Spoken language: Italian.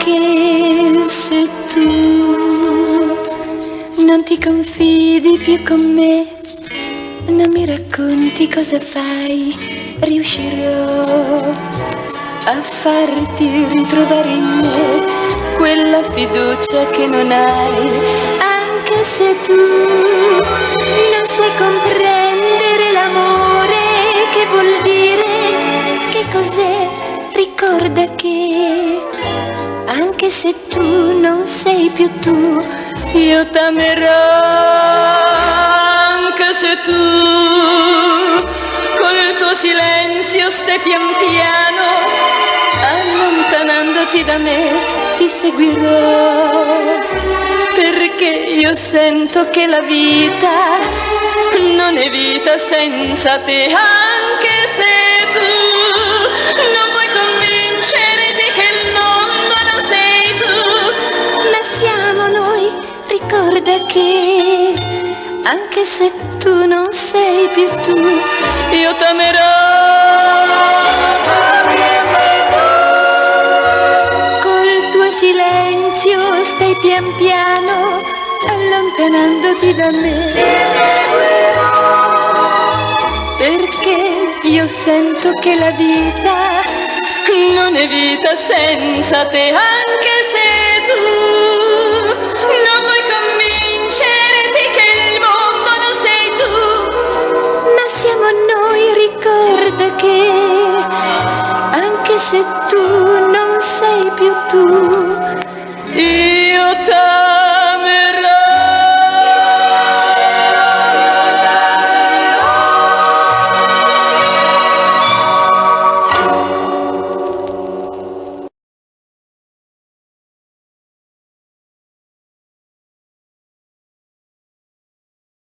Anche se tu non ti confidi più con me, non mi racconti cosa fai, riuscirò a farti ritrovare in me quella fiducia che non hai. Anche se tu non sai comprendere l'amore, che vuol dire, che cos'è, ricorda che anche se tu non sei più tu, io t'amerò. Anche se tu col tuo silenzio stai pian piano allontanandoti da me, ti seguirò, perché io sento che la vita non è vita senza te. Anche se tu non vuoi convincerti che il mondo non sei tu, ma siamo noi, ricorda che anche se tu non sei più tu, io t'amerò. Col tuo silenzio stai pian piano allontanandoti da me, perché io sento che la vita non è vita senza te. Anche se tu non vuoi convincerti che il mondo non sei tu, ma siamo noi, ricorda che anche se tu non sei più tu, io t'amerò.